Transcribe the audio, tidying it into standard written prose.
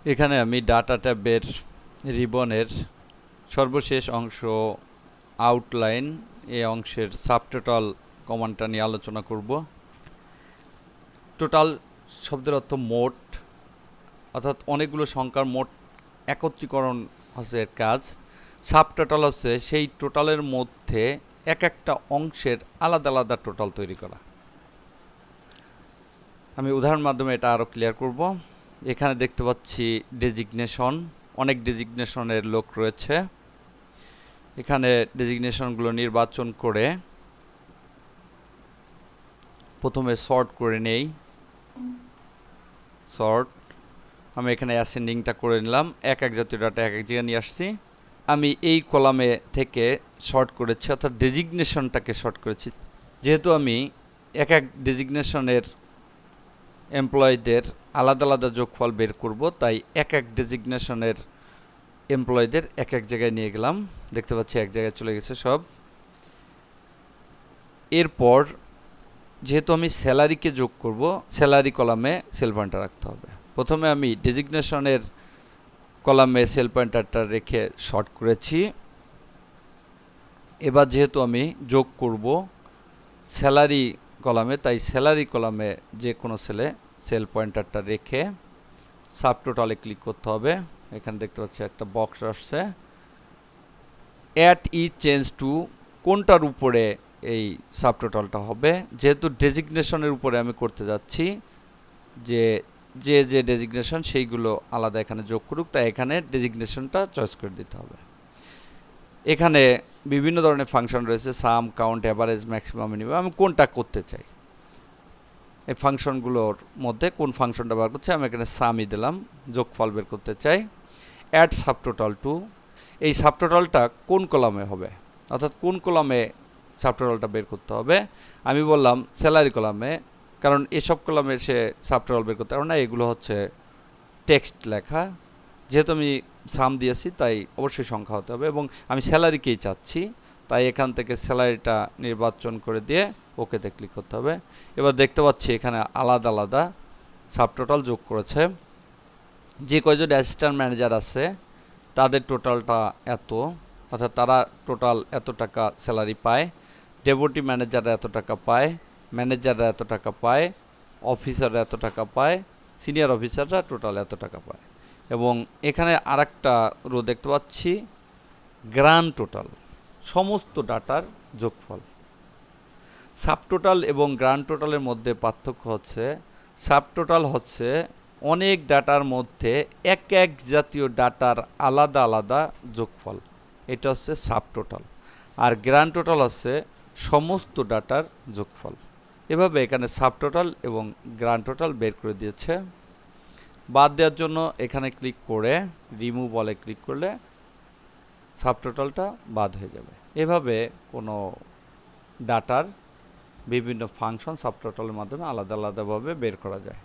এখানে আমি ডাটা ট্যাবের রিবনের সর্বশেষ অংশ আউটলাইন এই অংশের সাবটোটাল কমান্ডটা নিয়ে আলোচনা করব। টোটাল শব্দের অর্থ মোট, অর্থাৎ অনেকগুলো সংখ্যার মোট একত্রীকরণ হচ্ছে এর কাজ। সাবটোটাল হচ্ছে সেই টোটালের মধ্যে এক একটা অংশের আলাদা আলাদা টোটাল তৈরি করা। আমি উদাহরণ মাধ্যমে এটা আরও ক্লিয়ার করব। এখানে দেখতে পাচ্ছি ডেজিগনেশন, অনেক ডেজিগনেশনের লোক রয়েছে। এখানে ডেজিগনেশনগুলো নির্বাচন করে প্রথমে সর্ট করে নেই। সর্ট, আমি এখানে অ্যাসেন্ডিংটা করে নিলাম, এক এক জাতীয় ডাটা এক এক জায়গায় নিয়ে আসছি। আমি এই কলামে থেকে শর্ট করেছি, অর্থাৎ ডেজিগনেশনটাকে শর্ট করেছি। যেহেতু আমি এক এক ডেজিগনেশনের এমপ্লয়ীদের আলাদা আলাদা যোগফল বের করব, তাই এক এক ডেজিগনেশনের এমপ্লয়ীদের এক এক জায়গায় নিয়ে গেলাম। দেখতে পাচ্ছি এক জায়গায় চলে গেছে সব। এরপর যেহেতু আমি স্যালারিকে যোগ করব, স্যালারি কলামে সেল পয়েন্টার রাখতে হবে। প্রথমে আমি ডেজিগনেশনের কলামে সেল পয়েন্টারটা রেখে শর্ট করেছি। এবার যেহেতু আমি যোগ করব স্যালারি কলামে, তাই স্যালারি কলামে যে কোনো সেলে সেল পয়েন্টারটা রেখে সাবটোটালে ক্লিক করতে হবে। এখানে দেখতে পাচ্ছি একটা বক্স আসছে, অ্যাট ই চেঞ্জ টু, কোনটার উপরে এই সাবটোটালটা হবে। যেহেতু ডেজিগনেশনের উপরে আমি করতে যাচ্ছি, যে যে যে ডেজিগনেশন সেইগুলো আলাদা এখানে যোগ করুক, তাই এখানে ডেজিগনেশনটা চয়েস করে দিতে হবে। এখানে বিভিন্ন ধরনের ফাংশন রয়েছে, সাম, কাউন্ট, অ্যাভারেজ, ম্যাক্সিমাম, মিনিমাম। আমি কোনটা করতে চাই, এই ফাংশনগুলোর মধ্যে কোন ফাংশনটা বার করছে, আমি এখানে সামই দিলাম, যোগফল বের করতে চাই। অ্যাড সাবটোটাল টু, এই সাবটোটালটা কোন কলামে হবে, অর্থাৎ কোন কলামে সাবটোটালটা বের করতে হবে। আমি বললাম স্যালারি কলামে, কারণ এসব কলামে সে সাবটোটাল বের করতে পারবে না, এগুলো হচ্ছে টেক্সট লেখা। যেহেতু আমি সাম দিয়েছি তাই অবশ্যই সংখ্যা হতে হবে, এবং আমি স্যালারিকেই চাচ্ছি, তাই এখান থেকে স্যালারিটা নির্বাচন করে দিয়ে ওকেতে ক্লিক করতে হবে। এবার দেখতে পাচ্ছি এখানে আলাদা আলাদা সাবটোটাল যোগ করেছে। যে কয়জন অ্যাসিস্ট্যান্ট ম্যানেজার আছে তাদের টোটালটা এত, অর্থাৎ তারা টোটাল এত টাকা স্যালারি পায়। ডেপুটি ম্যানেজাররা এত টাকা পায়, ম্যানেজাররা এত টাকা পায়, অফিসাররা এত টাকা পায়, সিনিয়র অফিসাররা টোটাল এত টাকা পায়। এবং এখানে আরেকটা রো দেখতে পাচ্ছি, গ্রান্ড টোটাল, সমস্ত ডাটার যোগফল। সাবটোটাল এবং গ্রান্ড টোটালের মধ্যে পার্থক্য হচ্ছে, সাবটোটাল হচ্ছে অনেক ডাটার মধ্যে এক এক জাতীয় ডাটার আলাদা আলাদা যোগফল, এটা হচ্ছে সাবটোটাল। আর গ্র্যান্ড টোটাল হচ্ছে সমস্ত ডাটার যোগফল। এভাবে এখানে সাবটোটাল এবং গ্র্যান্ড টোটাল বের করে দিয়েছে। বাদ দেওয়ার জন্য এখানে ক্লিক করে রিমুভ বলে ক্লিক করলে সাবটোটালটা বাদ হয়ে যাবে। এভাবে কোনো ডাটার বিভিন্ন ফাংশন সাবটোটালের মাধ্যমে আলাদা আলাদাভাবে বের করা যায়।